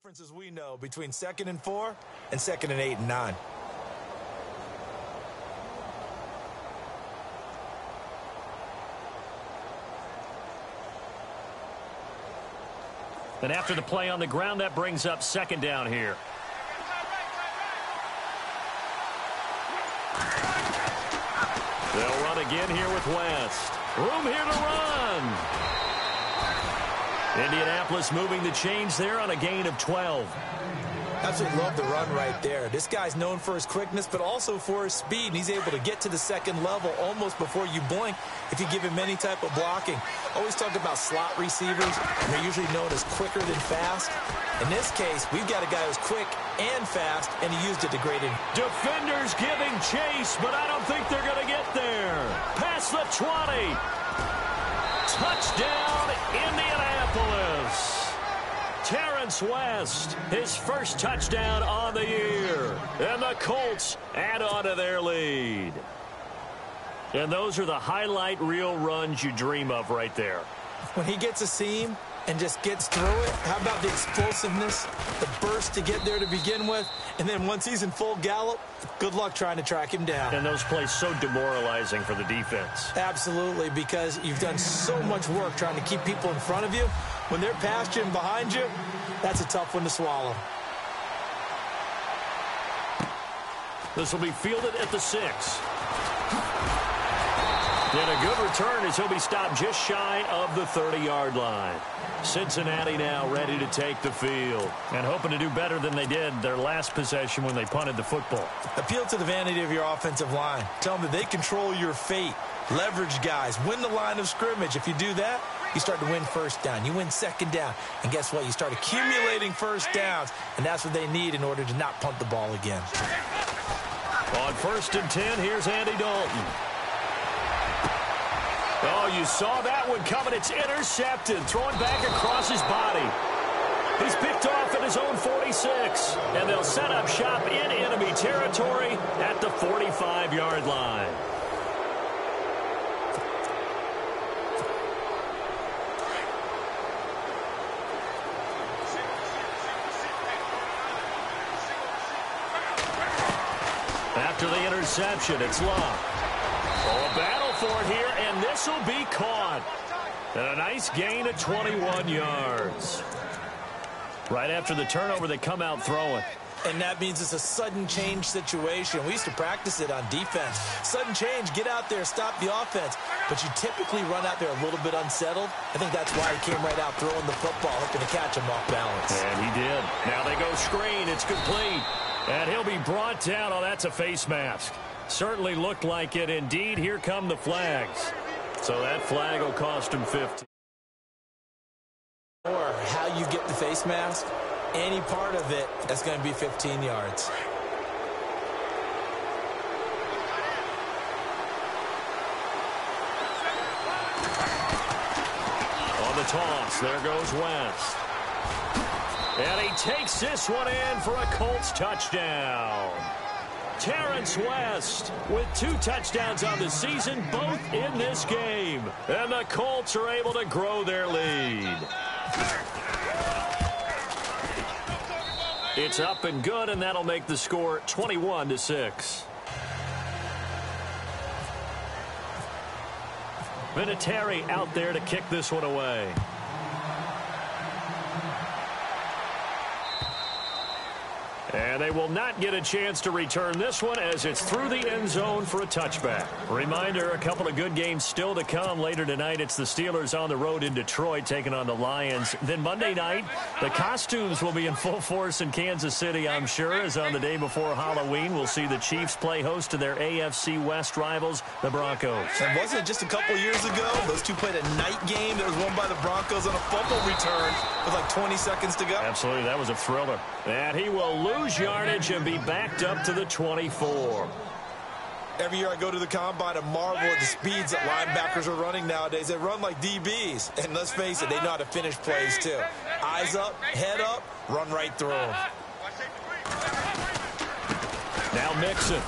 differences we know between 2nd and 4 and 2nd and 8 and 9. And after the play on the ground, that brings up 2nd down here. They'll run again here with West. Room here to run. Indianapolis moving the chains there on a gain of 12. Absolutely love the run right there. This guy's known for his quickness, but also for his speed. And he's able to get to the 2nd level almost before you blink if you give him any type of blocking. Always talk about slot receivers, and they're usually known as quicker than fast. In this case, we've got a guy who's quick and fast, and he used it to great end. Defenders giving chase, but I don't think they're going to get there. Past the 20. Touchdown, Indianapolis. Terrence West, his first touchdown on the year. And the Colts add on to their lead. And those are the highlight reel runs you dream of right there. When he gets a seam and just gets through it, how about the explosiveness, the burst to get there to begin with, and then once he's in full gallop, good luck trying to track him down. And those plays so demoralizing for the defense. Absolutely, because you've done so much work trying to keep people in front of you. When they're past you and behind you, that's a tough one to swallow. This will be fielded at the 6. And a good return as he'll be stopped just shy of the 30-yard line. Cincinnati now ready to take the field and hoping to do better than they did their last possession when they punted the football. Appeal to the vanity of your offensive line. Tell them that they control your fate. Leverage guys. Win the line of scrimmage. If you do that, you start to win 1st down. You win 2nd down. And guess what? You start accumulating 1st downs. And that's what they need in order to not punt the ball again. On 1st and 10, here's Andy Dalton. Oh, you saw that one coming. It's intercepted. Throwing back across his body. He's picked off at his own 46. And they'll set up shop in enemy territory at the 45-yard line. After the interception, it's Love. Oh, a battle for it here, and this will be caught. And a nice gain of 21 yards. Right after the turnover, they come out throwing. And that means it's a sudden change situation. We used to practice it on defense. Sudden change, get out there, stop the offense. But you typically run out there a little bit unsettled. I think that's why he came right out throwing the football, hoping to catch him off balance. And he did. Now they go screen. It's complete. And he'll be brought down. Oh, that's a face mask. Certainly looked like it. Indeed, here come the flags. So that flag will cost him 15. Or how you get the face mask, any part of it, that's going to be 15 yards. On the toss, there goes West. And he takes this one in for a Colts touchdown. Terrence West with 2 touchdowns on the season, both in this game. And the Colts are able to grow their lead. It's up and good, and that'll make the score 21-6. Vinatieri out there to kick this one away. And they will not get a chance to return this one as it's through the end zone for a touchback. Reminder, a couple of good games still to come. Later tonight, it's the Steelers on the road in Detroit taking on the Lions. Then Monday night, the costumes will be in full force in Kansas City, I'm sure, as on the day before Halloween, we'll see the Chiefs play host to their AFC West rivals, the Broncos. And wasn't it just a couple years ago, those two played a night game that was won by the Broncos on a fumble return with like 20 seconds to go? Absolutely, that was a thriller. And he will lose yardage and be backed up to the 24. Every year I go to the combine and marvel at the speeds that linebackers are running nowadays. They run like DBs. And let's face it, they know how to finish plays too. Eyes up, head up, run right through them. Now Mixon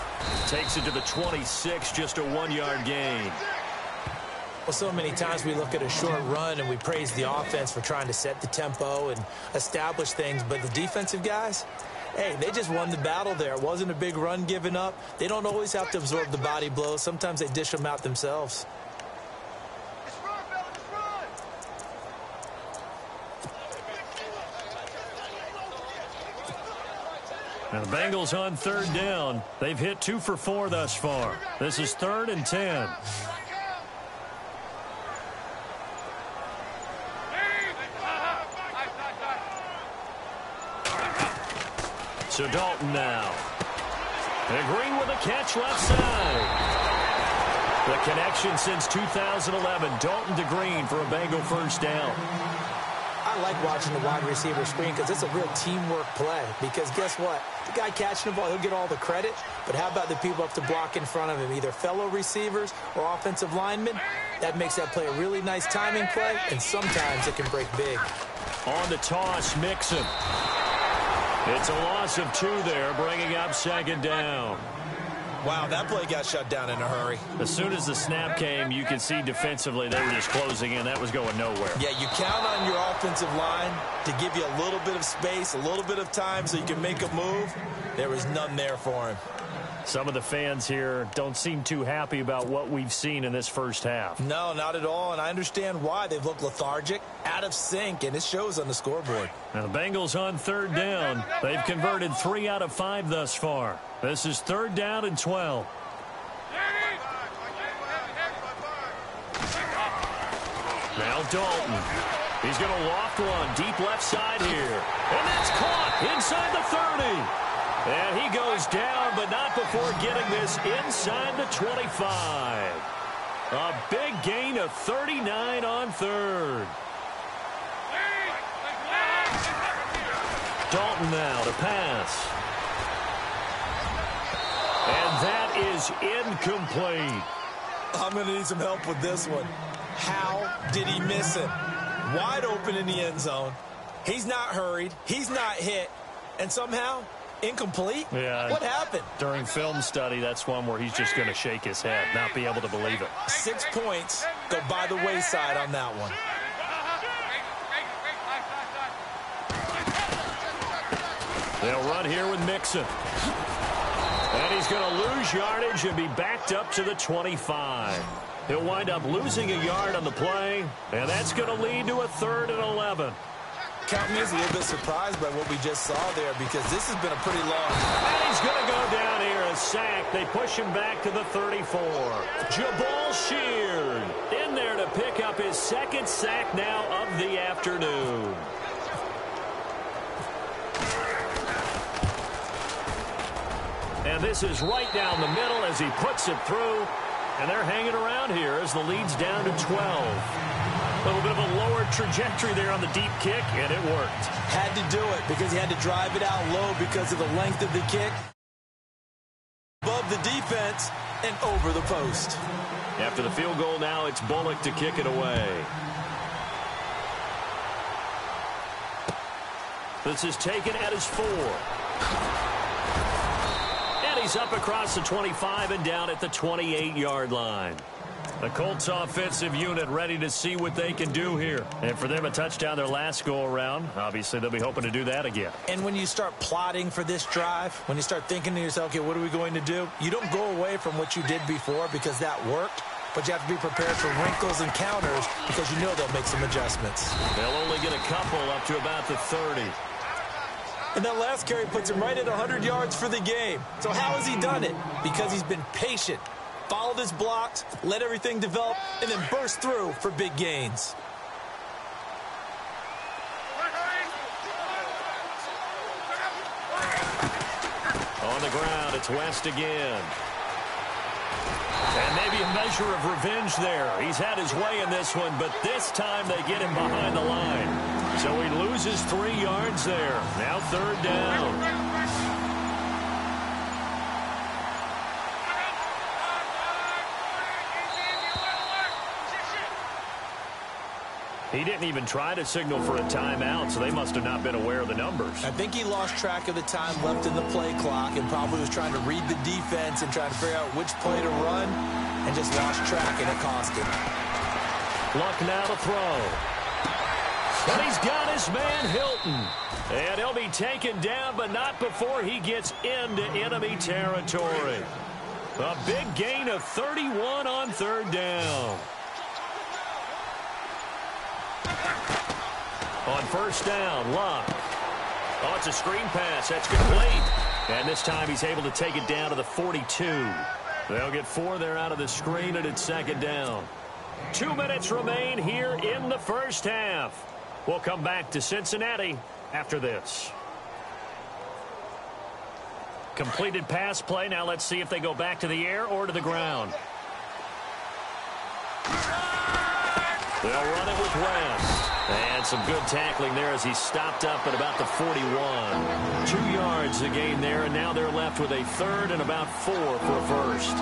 takes it to the 26, just a 1-yard gain. Well, so many times we look at a short run and we praise the offense for trying to set the tempo and establish things, but the defensive guys, hey, they just won the battle there. It wasn't a big run given up. They don't always have to absorb the body blows. Sometimes they dish them out themselves. Now the Bengals on third down. They've hit 2 for 4 thus far. This is 3rd and 10. So Dalton now. And Green with a catch left side. The connection since 2011. Dalton to Green for a Bengal first down. I like watching the wide receiver screen because it's a real teamwork play. Because guess what? The guy catching the ball, he'll get all the credit. But how about the people up to block in front of him? Either fellow receivers or offensive linemen. That makes that play a really nice timing play. And sometimes it can break big. On the toss, Mixon. It's a loss of 2 there, bringing up 2nd down. Wow, that play got shut down in a hurry. As soon as the snap came, you could see defensively they were just closing in. That was going nowhere. Yeah, you count on your offensive line to give you a little bit of space, a little bit of time so you can make a move. There was none there for him. Some of the fans here don't seem too happy about what we've seen in this first half. No, not at all, and I understand why. They've looked lethargic, out of sync, and it shows on the scoreboard. Now the Bengals on 3rd down. They've converted 3 out of 5 thus far. This is 3rd down and 12. Now Dalton. He's going to loft one deep left side here. And that's caught inside the 30. And he goes down, but not before getting this inside the 25. A big gain of 39 on 3rd. Dalton now to pass. And that is incomplete. I'm going to need some help with this one. How did he miss it? Wide open in the end zone. He's not hurried. He's not hit. And somehow, incomplete? Yeah. What happened? During film study, that's one where he's just going to shake his head, not be able to believe it. 6 points go by the wayside on that one. They'll run here with Mixon. And he's going to lose yardage and be backed up to the 25. He'll wind up losing a yard on the play, and that's going to lead to a 3rd and 11. Count me as a little bit surprised by what we just saw there because this has been a pretty long. And he's going to go down here, a sack. They push him back to the 34. Jabal Sheard in there to pick up his 2nd sack now of the afternoon. And this is right down the middle as he puts it through. And they're hanging around here as the lead's down to 12. A little bit of a lower trajectory there on the deep kick, and it worked. Had to do it because he had to drive it out low because of the length of the kick. Above the defense and over the post. After the field goal now, it's Bullock to kick it away. This is taken at his 4. And he's up across the 25 and down at the 28-yard line. The Colts offensive unit ready to see what they can do here. And for them, a touchdown their last go-around. Obviously, they'll be hoping to do that again. And when you start plotting for this drive, when you start thinking to yourself, okay, what are we going to do? You don't go away from what you did before because that worked. But you have to be prepared for wrinkles and counters because you know they'll make some adjustments. They'll only get a couple up to about the 30. And that last carry puts him right at 100 yards for the game. So how has he done it? Because he's been patient, followed his blocks, let everything develop, and then burst through for big gains. On the ground, it's West again. And maybe a measure of revenge there. He's had his way in this one, but this time they get him behind the line. So he loses 3 yards there. Now 3rd down. He didn't even try to signal for a timeout, so they must have not been aware of the numbers. I think he lost track of the time left in the play clock and probably was trying to read the defense and trying to figure out which play to run and just lost track, and it cost him. Luck now to throw. And he's got his man Hilton. And he'll be taken down, but not before he gets into enemy territory. A big gain of 31 on third down. On first down, Luck. Oh, it's a screen pass. That's complete. And this time he's able to take it down to the 42. They'll get 4 there out of the screen, and it's second down. 2 minutes remain here in the first half. We'll come back to Cincinnati after this. Completed pass play. Now let's see if they go back to the air or to the ground. They'll run it with West. And some good tackling there as he stopped up at about the 41. 2 yards to gain there, and now they're left with a third and about 4 for a first.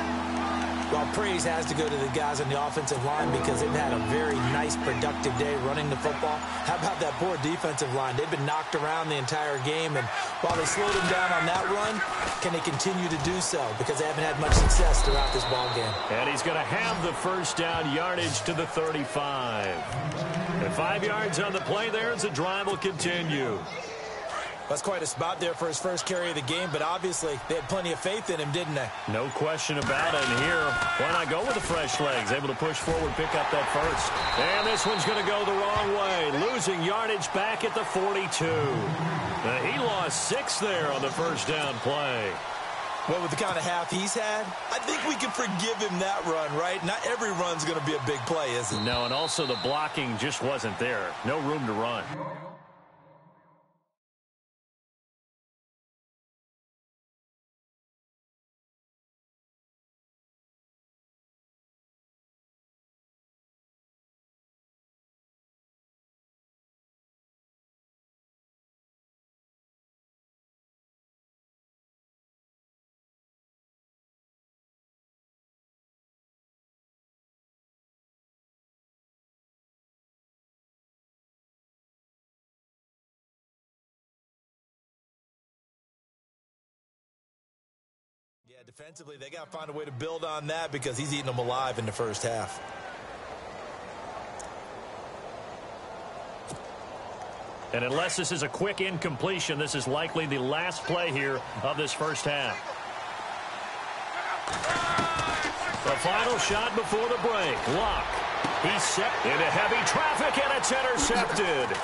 Well, praise has to go to the guys on the offensive line because they've had a very nice, productive day running the football. How about that poor defensive line? They've been knocked around the entire game, and while they slowed them down on that run, can they continue to do so? Because they haven't had much success throughout this ball game. And he's going to have the first down yardage to the 35. And 5 yards on the play there as the drive will continue. That's quite a spot there for his first carry of the game, but obviously they had plenty of faith in him, didn't they? No question about it. And here, why not go with the fresh legs? Able to push forward, pick up that first. And this one's going to go the wrong way. Losing yardage back at the 42. He lost 6 there on the first down play. Well, with the kind of half he's had, I think we can forgive him that run, right? Not every run's going to be a big play, is it? No, and also the blocking just wasn't there. No room to run. Yeah, defensively, they got to find a way to build on that because he's eating them alive in the first half. And unless this is a quick incompletion, this is likely the last play here of this first half. The final shot before the break. Luck. He's set into heavy traffic, and it's intercepted.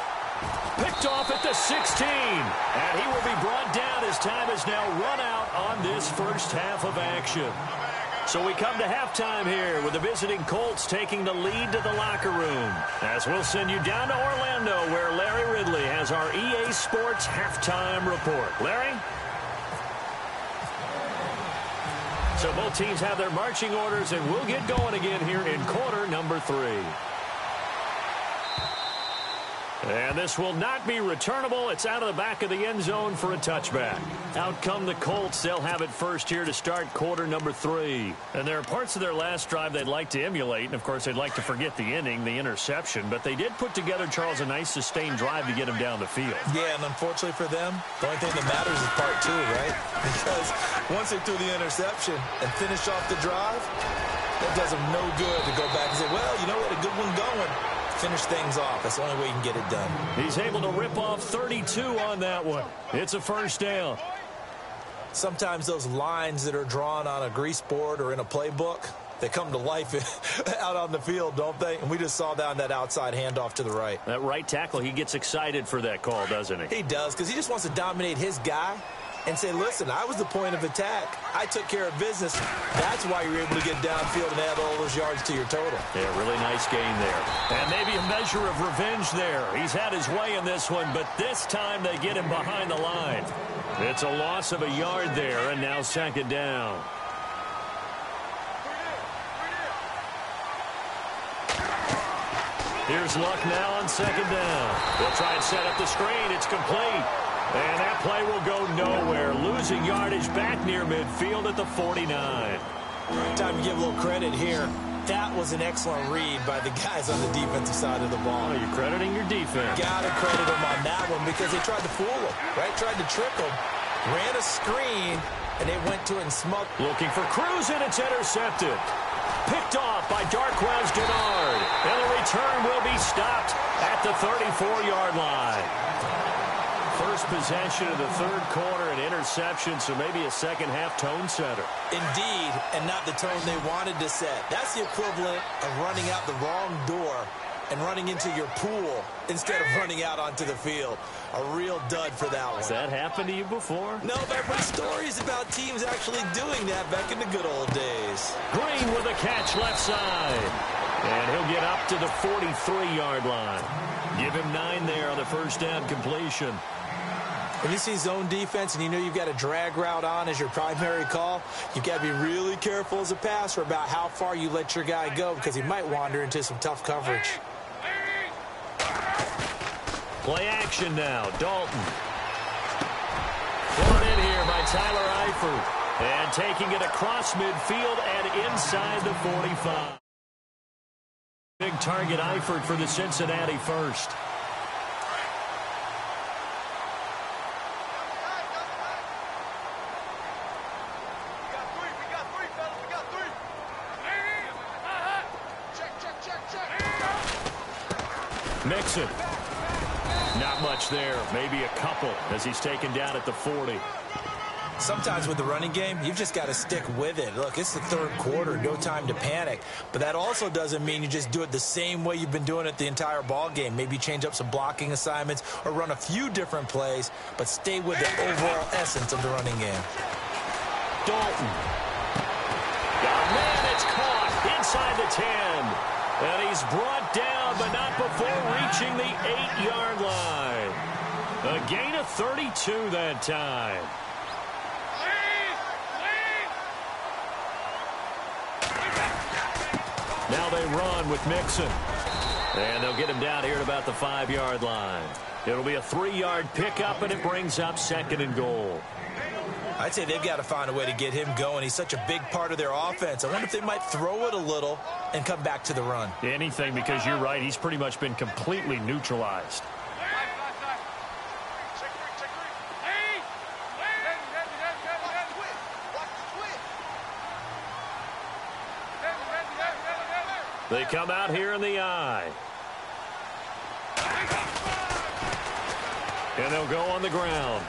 Picked off at the 16. And he will be brought down as time is now run out on this first half of action. So we come to halftime here with the visiting Colts taking the lead to the locker room. As we'll send you down to Orlando where Larry Ridley has our EA Sports halftime report. Larry? So both teams have their marching orders, and we'll get going again here in quarter number 3. And this will not be returnable. It's out of the back of the end zone for a touchback. Out come the Colts. They'll have it first here to start quarter number 3. And there are parts of their last drive they'd like to emulate. And, of course, they'd like to forget the inning, the interception. But they did put together, Charles, a nice sustained drive to get him down the field. Yeah, and unfortunately for them, the only thing that matters is part 2, right? Because once they threw the interception and finished off the drive, that does them no good to go back and say, well, you know what, a good one going. Finish things off. That's the only way you can get it done. He's able to rip off 32 on that one. It's a first down. Sometimes those lines that are drawn on a grease board or in a playbook, they come to life out on the field, don't they? And we just saw down that outside handoff to the right. That right tackle, he gets excited for that call, doesn't he? He does, because he just wants to dominate his guy and say, listen, I was the point of attack. I took care of business. That's why you're able to get downfield and add all those yards to your total. Yeah, really nice gain there. And maybe a measure of revenge there. He's had his way in this one, but this time they get him behind the line. It's a loss of a yard there, and now second down. Here's Luck now on second down. They'll try and set up the screen. It's complete. And that play will go nowhere. Losing yardage back near midfield at the 49. Time to give a little credit here. That was an excellent read by the guys on the defensive side of the ball. Oh, you're crediting your defense. Got to credit them on that one because they tried to fool them, right? Tried to trick them. Ran a screen, and they went to it and smoked. Looking for Cruz, and it's intercepted. Picked off by Darquez Dennard. And the return will be stopped at the 34-yard line. First possession of the third quarter, an interception, so maybe a second-half tone setter. Indeed, and not the tone they wanted to set. That's the equivalent of running out the wrong door and running into your pool instead of running out onto the field. A real dud for that one. Has that happened to you before? No, but I've read stories about teams actually doing that back in the good old days. Green with a catch left side. And he'll get up to the 43-yard line. Give him 9 there on the first down completion. When you see zone defense and you know you've got a drag route on as your primary call, you've got to be really careful as a passer about how far you let your guy go because he might wander into some tough coverage. Play action now. Dalton. Brought in here by Tyler Eifert. And taking it across midfield and inside the 45. Big target Eifert for the Cincinnati first. Mixon. Not much there. Maybe a couple as he's taken down at the 40. Sometimes with the running game, you've just got to stick with it. Look, it's the third quarter, no time to panic. But that also doesn't mean you just do it the same way you've been doing it the entire ball game. Maybe change up some blocking assignments or run a few different plays, but stay with the overall essence of the running game. Dalton. Oh, man, it's caught inside the 10. And he's brought down, but not before reaching the 8-yard line. A gain of 32 that time. Now they run with Mixon. And they'll get him down here at about the 5-yard line. It'll be a 3-yard pickup, and it brings up 2nd and goal. I'd say they've got to find a way to get him going. He's such a big part of their offense. I wonder if they might throw it a little and come back to the run. Anything, because you're right. He's pretty much been completely neutralized. They come out here in the I. And they'll go on the ground.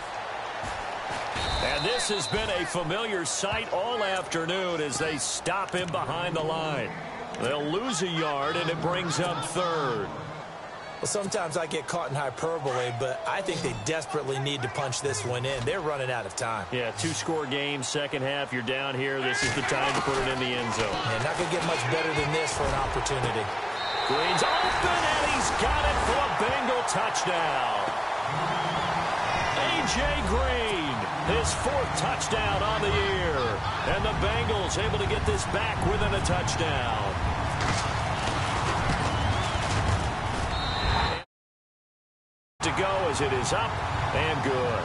And this has been a familiar sight all afternoon as they stop him behind the line. They'll lose a yard, and it brings up 3rd. Well, sometimes I get caught in hyperbole, but I think they desperately need to punch this one in. They're running out of time. Yeah, 2-score game, second half, you're down here. This is the time to put it in the end zone. Yeah, not going to get much better than this for an opportunity. Green's open, and he's got it for a Bengal touchdown. A.J. Green, his 4th touchdown on the year. And the Bengals able to get this back within a touchdown. To go as it is up and good.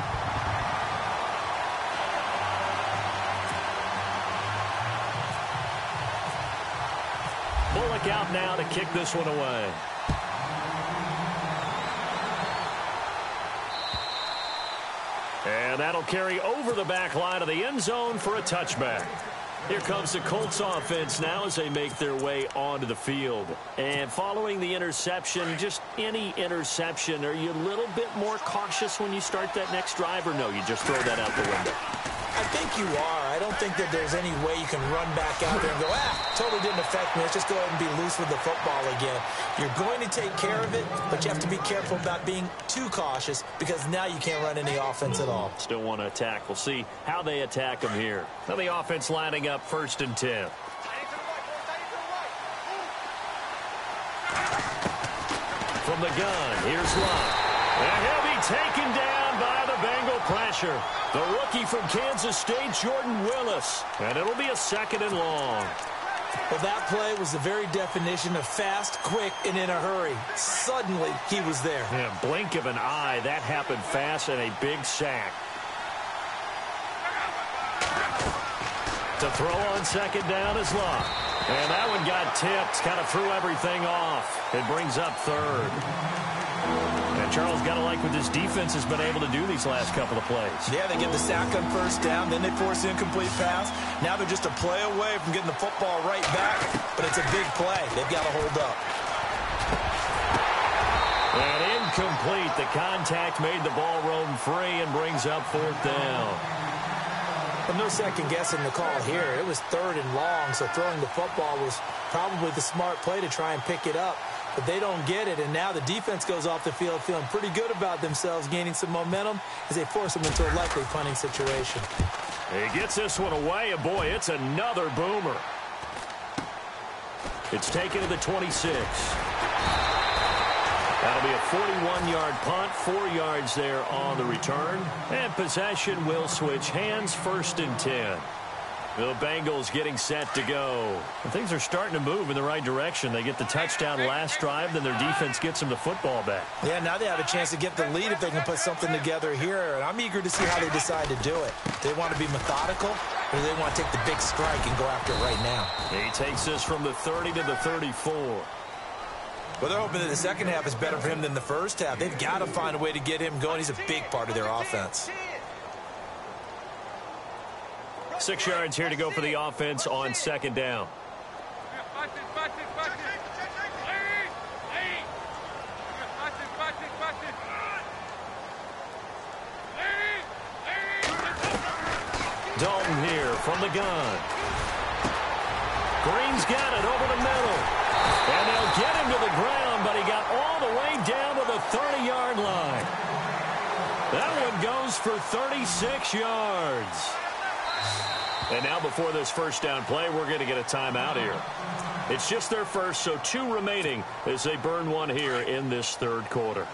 Bullock out now to kick this one away. And that'll carry over the back line of the end zone for a touchback. Here comes the Colts offense now as they make their way onto the field. And following the interception, just any interception, are you a little bit more cautious when you start that next drive, or no, you just throw that out the window? I think you are. I don't think that there's any way you can run back out there and go, totally didn't affect me. Let's just go ahead and be loose with the football again. You're going to take care of it, but you have to be careful about being too cautious because now you can't run any offense at all. Still want to attack. We'll see how they attack them here. Now the offense lining up 1st and 10. From the gun, here's Love. And he'll be taken down by the Bengal pressure. The rookie from Kansas State, Jordan Willis. And it'll be a 2nd and long. Well, that play was the very definition of fast, quick, and in a hurry. Suddenly, he was there. Yeah, blink of an eye. That happened fast and a big sack. To throw on 2nd down is Love. And that one got tipped. Kind of threw everything off. It brings up 3rd. And Charles got to like what this defense has been able to do these last couple of plays. Yeah, they get the sack on 1st down, then they force the incomplete pass. Now they're just a play away from getting the football right back, but it's a big play. They've got to hold up. And incomplete. The contact made the ball roam free and brings up 4th down. But no second guessing the call here. It was 3rd and long, so throwing the football was probably the smart play to try and pick it up. But they don't get it, and now the defense goes off the field feeling pretty good about themselves, gaining some momentum as they force them into a likely punting situation. He gets this one away, and boy, it's another boomer. It's taken to the 26. That'll be a 41-yard punt, 4 yards there on the return. And possession will switch hands, 1st and 10. The Bengals getting set to go. And things are starting to move in the right direction. They get the touchdown last drive, then their defense gets them the football back. Yeah, now they have a chance to get the lead if they can put something together here. And I'm eager to see how they decide to do it. Do they want to be methodical, or do they want to take the big strike and go after it right now? He takes this from the 30 to the 34. Well, they're hoping that the second half is better for him than the first half. They've got to find a way to get him going. He's a big part of their offense. 6 yards here to go for the offense on 2nd down. Dalton here from the gun. Green's got it over the middle. And they'll get him to the ground, but he got all the way down to the 30-yard line. That one goes for 36 yards. And now before this first down play, we're going to get a timeout here. It's just their first, so 2 remaining as they burn one here in this 3rd quarter.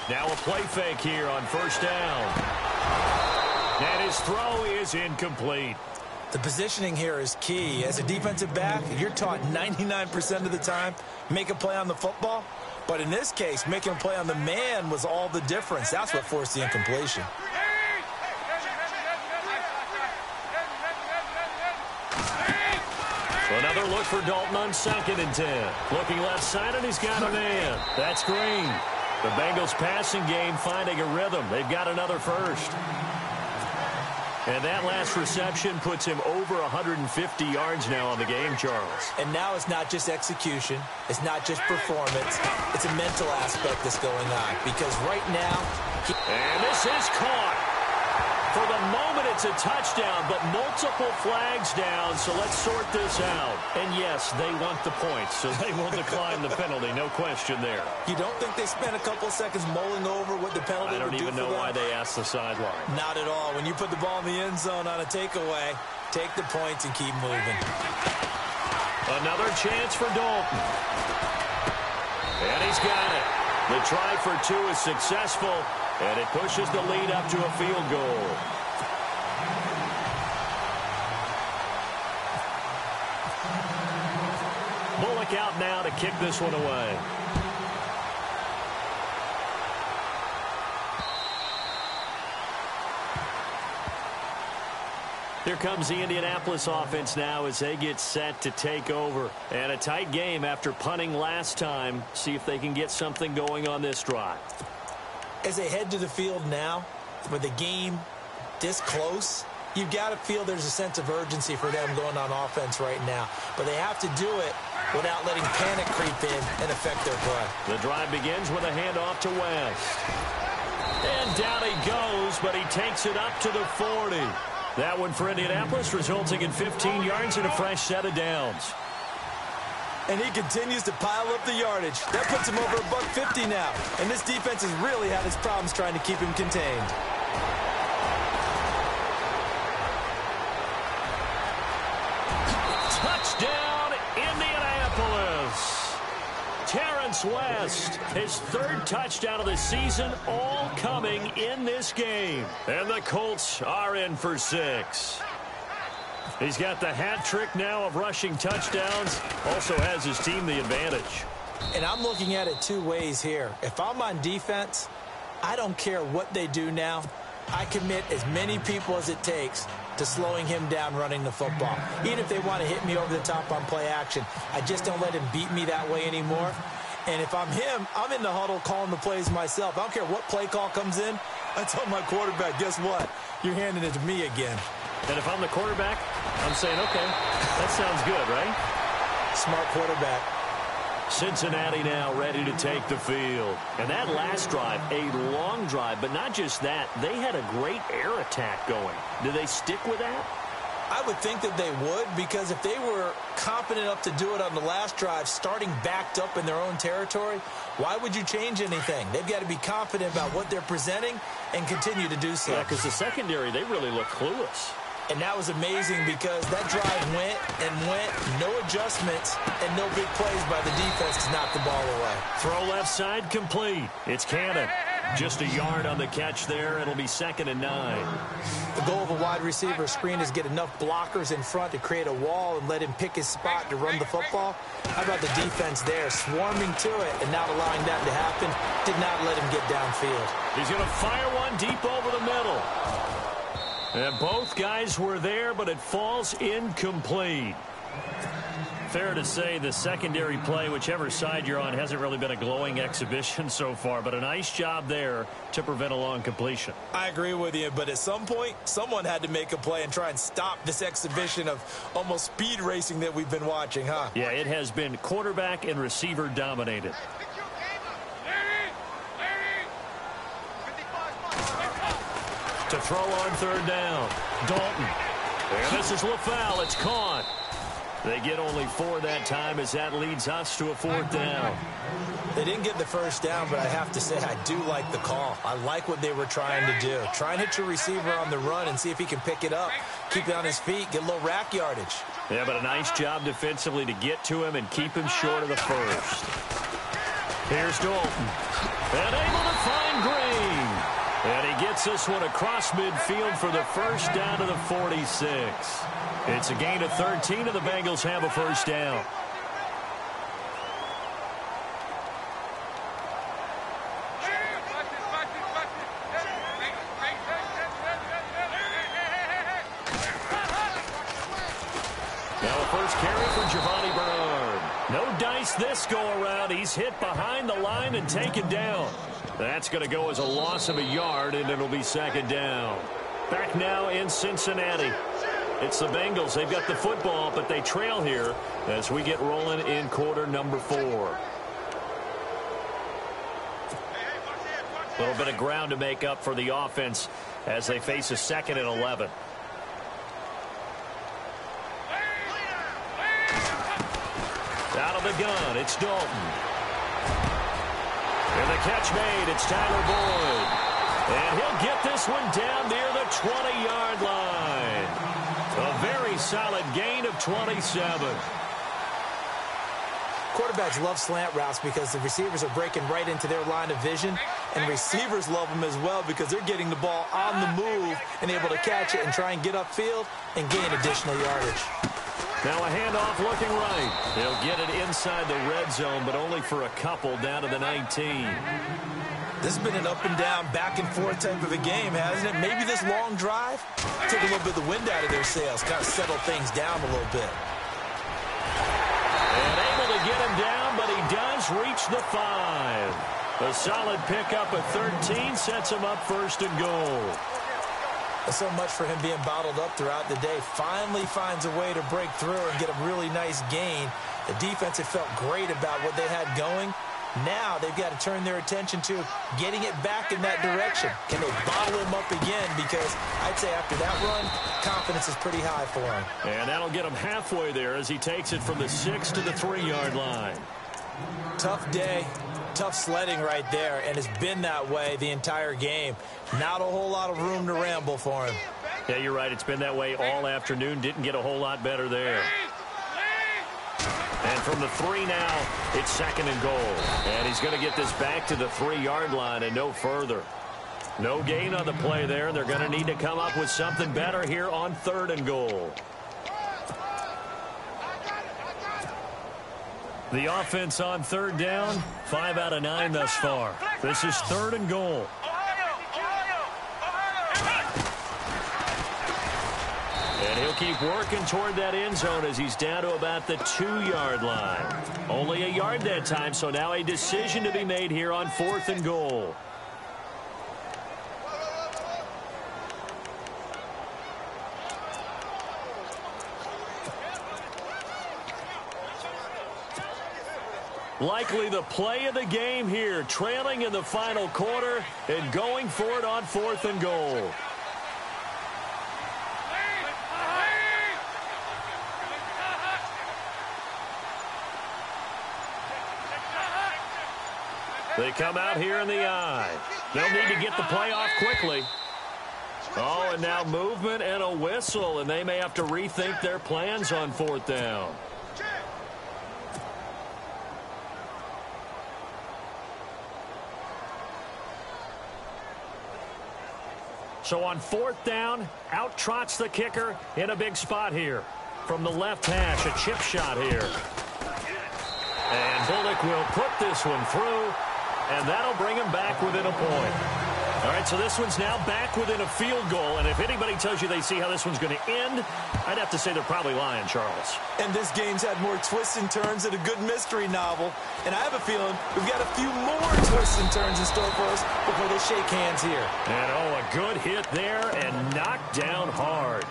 Now a play fake here on 1st down. And his throw is incomplete. The positioning here is key. As a defensive back, you're taught 99% of the time, make a play on the football. But in this case, making a play on the man was all the difference. That's what forced the incompletion. Another look for Dalton on 2nd and 10. Looking left side, and he's got a man. That's Green. The Bengals passing game finding a rhythm. They've got another first. And that last reception puts him over 150 yards now on the game, Charles. And now it's not just execution. It's not just performance. It's a mental aspect that's going on. Because right now... And this is caught. For the moment, it's a touchdown, but multiple flags down, so let's sort this out. And yes, they want the points, so they will decline the penalty, no question there. You don't think they spent a couple seconds mulling over what the penalty would do for them? I don't even know why they asked the sideline. Not at all. When you put the ball in the end zone on a takeaway, take the points and keep moving. Another chance for Dalton. And he's got it. The try for 2 is successful. And it pushes the lead up to a field goal. Bullock out now to kick this one away. Here comes the Indianapolis offense now as they get set to take over. And a tight game after punting last time. See if they can get something going on this drive. As they head to the field now, with the game this close, you've got to feel there's a sense of urgency for them going on offense right now. But they have to do it without letting panic creep in and affect their play. The drive begins with a handoff to West. And down he goes, but he takes it up to the 40. That one for Indianapolis, resulting in 15 yards and a fresh set of downs. And he continues to pile up the yardage. That puts him over $150 now. And this defense has really had its problems trying to keep him contained. Touchdown, Indianapolis. Terrence West, his 3rd touchdown of the season, all coming in this game. And the Colts are in for 6. He's got the hat trick now of rushing touchdowns. Also has his team the advantage. And I'm looking at it 2 ways here. If I'm on defense, I don't care what they do now. I commit as many people as it takes to slowing him down running the football. Even if they want to hit me over the top on play action, I just don't let him beat me that way anymore. And if I'm him, I'm in the huddle calling the plays myself. I don't care what play call comes in. I tell my quarterback, guess what? You're handing it to me again. And if I'm the quarterback, I'm saying, okay, that sounds good, right? Smart quarterback. Cincinnati now ready to take the field. And that last drive, a long drive, but not just that. They had a great air attack going. Do they stick with that? I would think that they would, because if they were confident enough to do it on the last drive, starting backed up in their own territory, why would you change anything? They've got to be confident about what they're presenting and continue to do so. Yeah, because the secondary, they really look clueless. And that was amazing because that drive went and went, no adjustments, and no big plays by the defense to knock the ball away. Throw left side complete. It's Cannon. Just a yard on the catch there. It'll be 2nd and 9. The goal of a wide receiver screen is get enough blockers in front to create a wall and let him pick his spot to run the football. How about the defense there, swarming to it and not allowing that to happen? Did not let him get downfield. He's going to fire one deep over the middle. And both guys were there, but it falls incomplete. Fair to say the secondary play, whichever side you're on, hasn't really been a glowing exhibition so far, but a nice job there to prevent a long completion. I agree with you, but at some point, someone had to make a play and try and stop this exhibition of almost speed racing that we've been watching, huh? Yeah, it has been quarterback and receiver dominated. To throw on 3rd down, Dalton. And this is LaFell. It's caught. They get only 4 that time as that leads us to a 4th down. They didn't get the first down, but I have to say I do like the call. I like what they were trying to do. Try and hit your receiver on the run and see if he can pick it up. Keep it on his feet, get a little rack yardage. Yeah, but a nice job defensively to get to him and keep him short of the first. Here's Dalton. And able to find Green. And he gets this one across midfield for the first down to the 46. It's a gain of 13, and the Bengals have a first down. Now a first carry for Giovanni Bernard. No dice this go-around. He's hit behind the line and taken down. That's going to go as a loss of a yard, and it'll be 2nd down. Back now in Cincinnati. It's the Bengals. They've got the football, but they trail here as we get rolling in quarter number 4. A little bit of ground to make up for the offense as they face a 2nd and 11. Out of the gun, it's Dalton. And the catch made, it's Tyler Boyd. And he'll get this one down near the 20-yard line. A very solid gain of 27. Quarterbacks love slant routes because the receivers are breaking right into their line of vision, and receivers love them as well because they're getting the ball on the move and able to catch it and try and get upfield and gain additional yardage. Now a handoff looking right. They'll get it inside the red zone, but only for a couple down to the 19. This has been an up and down, back and forth type of a game, hasn't it? Maybe this long drive took a little bit of the wind out of their sails, kind of settled things down a little bit. And able to get him down, but he does reach the 5. A solid pickup at 13 sets him up 1st and goal. So much for him being bottled up throughout the day. Finally finds a way to break through and get a really nice gain. The defense had felt great about what they had going. Now they've got to turn their attention to getting it back in that direction. Can they bottle him up again? Because I'd say after that run, confidence is pretty high for him. And that'll get him halfway there as he takes it from the 6 to the 3-yard line. Tough day, tough sledding right there, and it's been that way the entire game. Not a whole lot of room to ramble for him. Yeah, you're right. It's been that way all afternoon. Didn't get a whole lot better there. And from the 3 now, it's 2nd and goal. And he's going to get this back to the 3-yard line and no further. No gain on the play there. They're going to need to come up with something better here on 3rd and goal. The offense on 3rd down, 5 out of 9 thus far. This is 3rd and goal. And he'll keep working toward that end zone as he's down to about the 2-yard line. Only a yard that time, so now a decision to be made here on 4th and goal. Likely the play of the game here, trailing in the final quarter and going for it on 4th and goal. They come out here in the eye. They'll need to get the play off quickly. Oh, and now movement and a whistle, and they may have to rethink their plans on 4th down. So on 4th down, out trots the kicker in a big spot here. From the left hash, a chip shot here. And Bullock will put this one through, and that'll bring him back within a point. All right, so this one's now back within a field goal, and if anybody tells you they see how this one's going to end, I'd have to say they're probably lying, Charles. And this game's had more twists and turns than a good mystery novel, and I have a feeling we've got a few more twists and turns in store for us before they shake hands here. And, oh, a good hit there and knocked down hard.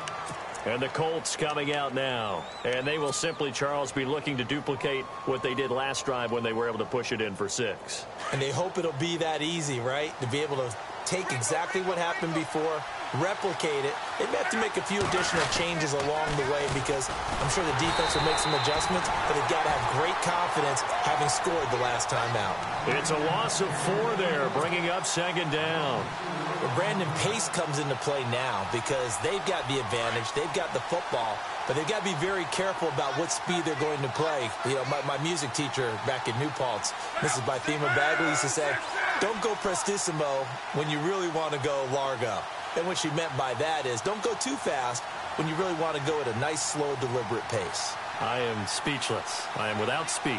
And the Colts coming out now. And they will simply, Charles, be looking to duplicate what they did last drive when they were able to push it in for 6. And they hope it'll be that easy, right? To be able to take exactly what happened before, replicate it. They may have to make a few additional changes along the way because I'm sure the defense will make some adjustments, but they've got to have great confidence having scored the last time out. It's a loss of 4 there, bringing up 2nd down. Well, Brandon, pace comes into play now because they've got the advantage. They've got the football, but they've got to be very careful about what speed they're going to play. You know, my music teacher back in New Paltz, Mrs. Bythema Bagley, used to say, don't go prestissimo when you really want to go largo. And what she meant by that is don't go too fast when you really want to go at a nice, slow, deliberate pace. I am speechless. I am without speech.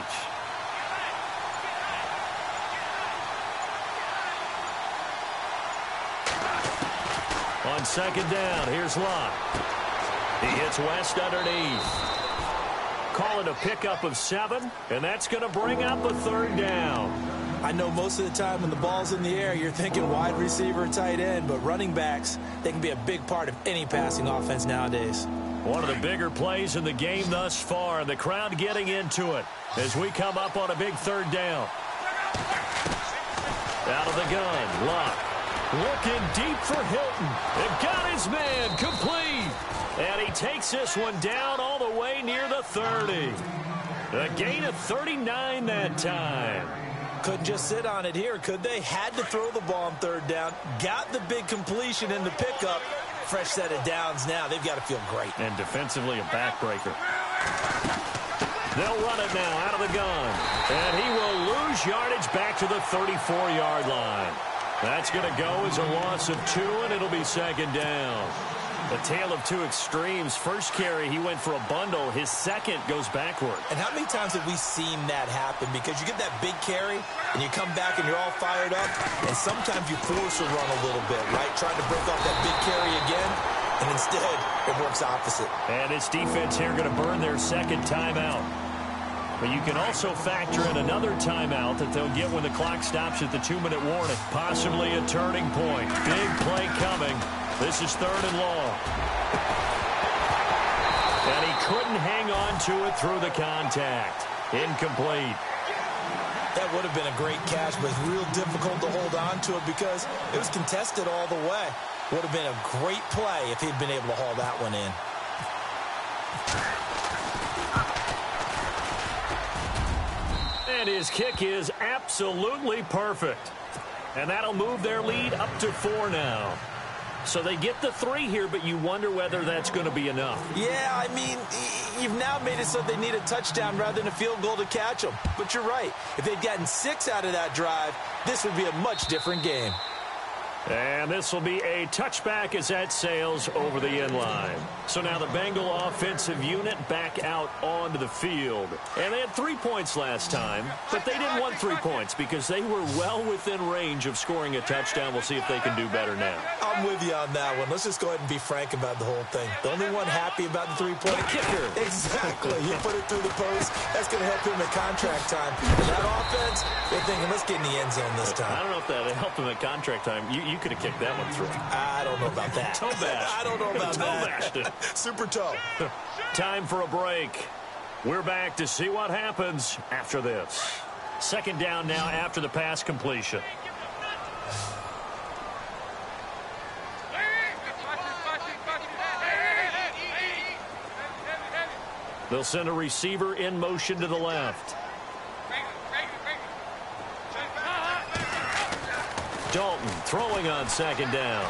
On 2nd down, here's Locke. He hits West underneath. Call it a pickup of 7, and that's going to bring up a 3rd down. I know most of the time when the ball's in the air, you're thinking wide receiver, tight end, but running backs, they can be a big part of any passing offense nowadays. One of the bigger plays in the game thus far, and the crowd getting into it as we come up on a big 3rd down. Out of the gun, Locke. Looking deep for Hilton. They've got his man complete. And he takes this one down all the way near the 30. A gain of 39 that time. Couldn't just sit on it here, could they? Had to throw the ball on 3rd down. Got the big completion in the pickup. Fresh set of downs now. They've got to feel great. And defensively a backbreaker. They'll run it now out of the gun. And he will lose yardage back to the 34-yard line. That's going to go as a loss of 2, and it'll be 2nd down. A tale of 2 extremes. First carry, he went for a bundle. His second goes backward. And how many times have we seen that happen? Because you get that big carry, and you come back and you're all fired up, and sometimes you force a run a little bit, right? Trying to break off that big carry again, and instead it works opposite. And his defense here going to burn their 2nd timeout. But you can also factor in another timeout that they'll get when the clock stops at the 2-minute warning. Possibly a turning point. Big play coming. This is 3rd and long. And he couldn't hang on to it through the contact. Incomplete. That would have been a great catch, but it's real difficult to hold on to it because it was contested all the way. Would have been a great play if he'd been able to haul that one in. And his kick is absolutely perfect. And that'll move their lead up to 4 now. So they get the 3 here, but you wonder whether that's going to be enough. Yeah, I mean, you've now made it so they need a touchdown rather than a field goal to catch them. But you're right. If they'd gotten 6 out of that drive, this would be a much different game. And this will be a touchback as that sails over the end line. So now the Bengal offensive unit back out onto the field. And they had 3 points last time, but they didn't want 3 points because they were well within range of scoring a touchdown. We'll see if they can do better now. I'm with you on that one. Let's just go ahead and be frank about the whole thing. The only one happy about the 3-point kicker. Exactly. You put it through the post. That's going to help him at contract time. And that offense, they're thinking, let's get in the end zone this time. I don't know if that helped him at contract time. You could have kicked that one through. I don't know about that. Toe bash. I don't know about that. Toe Super toe. Time for a break. We're back to see what happens after this. Second down now after the pass completion. They'll send a receiver in motion to the left. Dalton throwing on second down.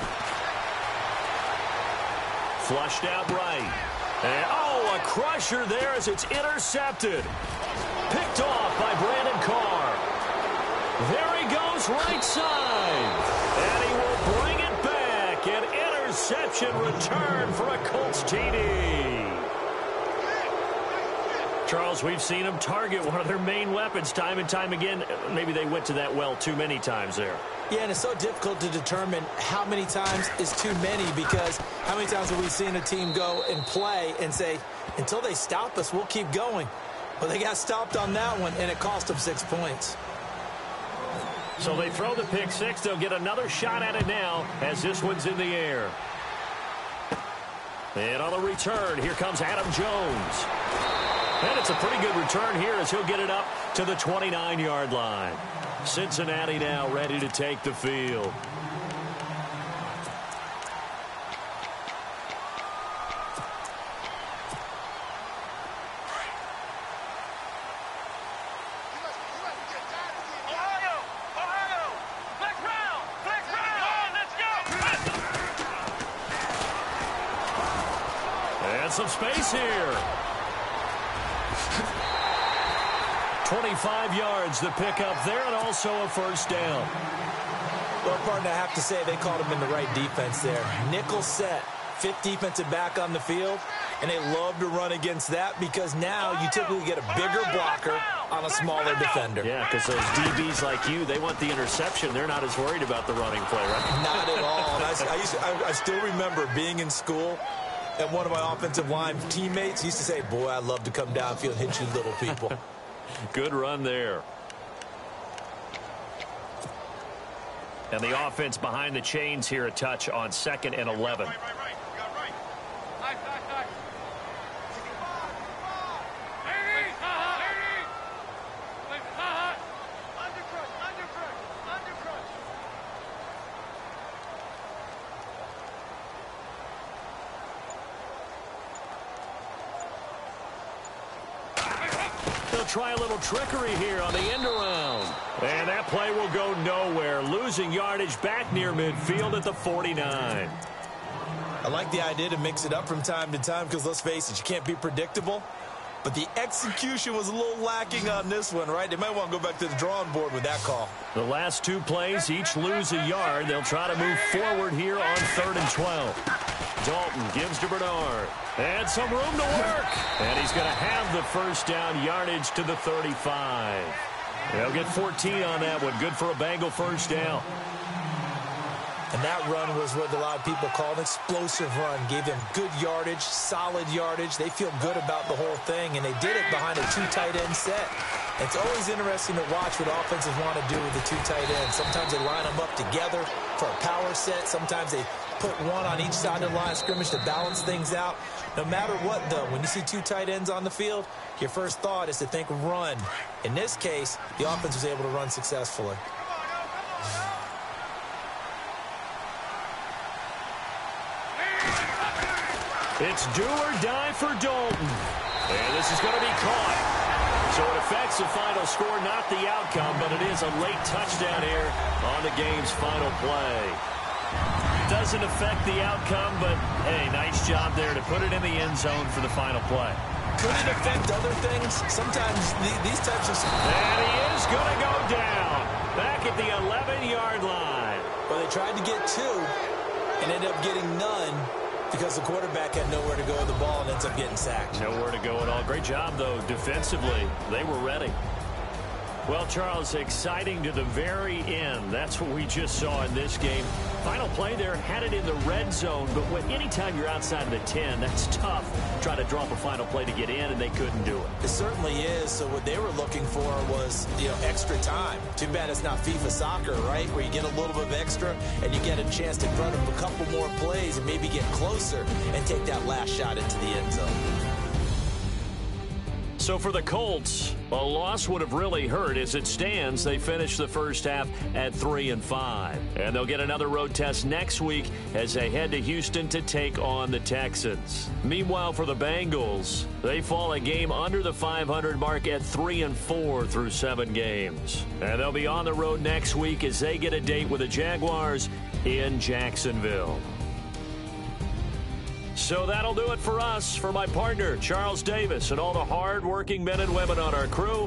Flushed out right. And, oh, a crusher there as it's intercepted. Picked off by Brandon Carr. There he goes right side. And he will bring it back. An interception return for a Colts TD. Charles, we've seen them target one of their main weapons time and time again. Maybe they went to that well too many times there. Yeah, and it's so difficult to determine how many times is too many, because how many times have we seen a team go and play and say, until they stop us, we'll keep going. Well, they got stopped on that one, and it cost them 6 points. So they throw the pick six. They'll get another shot at it now as this one's in the air. And on the return, here comes Adam Jones. And it's a pretty good return here as he'll get it up to the 29-yard line. Cincinnati now ready to take the field. And some space here. 25 yards the pickup there, and also a first down. Well, partner, I have to say they called him in the right defense there. Nickel set, fifth defensive back on the field, and they love to run against that because now you typically get a bigger blocker on a smaller defender. Yeah, because those DBs like you, they want the interception. They're not as worried about the running play, right? Not at all. I still remember being in school, and one of my offensive line teammates used to say, boy, I'd love to come downfield and hit you little people. Good run there. And the offense behind the chains here, a touch on 2nd and 11. Try a little trickery here on the end around. And that play will go nowhere. Losing yardage back near midfield at the 49. I like the idea to mix it up from time to time because, let's face it, you can't be predictable. But the execution was a little lacking on this one, right? They might want to go back to the drawing board with that call. The last two plays each lose a yard. They'll try to move forward here on 3rd and 12. Dalton gives to Bernard. And some room to work. And he's going to have the first down, yardage to the 35. They'll get 14 on that one. Good for a Bengal first down. And that run was what a lot of people call an explosive run. Gave them good yardage, solid yardage. They feel good about the whole thing, and they did it behind a 2 tight end set. It's always interesting to watch what offenses want to do with the 2 tight ends. Sometimes they line them up together for a power set. Sometimes they put one on each side of the line of scrimmage to balance things out. No matter what, though, when you see 2 tight ends on the field, your first thought is to think run. In this case, the offense was able to run successfully. It's do or die for Dalton. And this is going to be caught. So it affects the final score, not the outcome, but it is a late touchdown here on the game's final play. Doesn't affect the outcome, but, hey, nice job there to put it in the end zone for the final play. Could it affect other things? Sometimes these types of... And he is going to go down back at the 11-yard line. Well, they tried to get 2 and ended up getting none, because the quarterback had nowhere to go with the ball and ends up getting sacked. Nowhere to go at all. Great job, though, defensively. They were ready. Well, Charles, exciting to the very end. That's what we just saw in this game. Final play there, had it in the red zone, but anytime you're outside of the 10, that's tough. Trying to drop a final play to get in, and they couldn't do it. It certainly is. So what they were looking for was, extra time. Too bad it's not FIFA soccer, right, where you get a little bit of extra and you get a chance to run up a couple more plays and maybe get closer and take that last shot into the end zone. So for the Colts, A loss would have really hurt. As it stands, they finished the first half at 3-5. And they'll get another road test next week as they head to Houston to take on the Texans. Meanwhile, for the Bengals, they fall a game under the 500 mark at 3-4 through 7 games. And they'll be on the road next week as they get a date with the Jaguars in Jacksonville. So that'll do it for us. For my partner, Charles Davis, and all the hard-working men and women on our crew,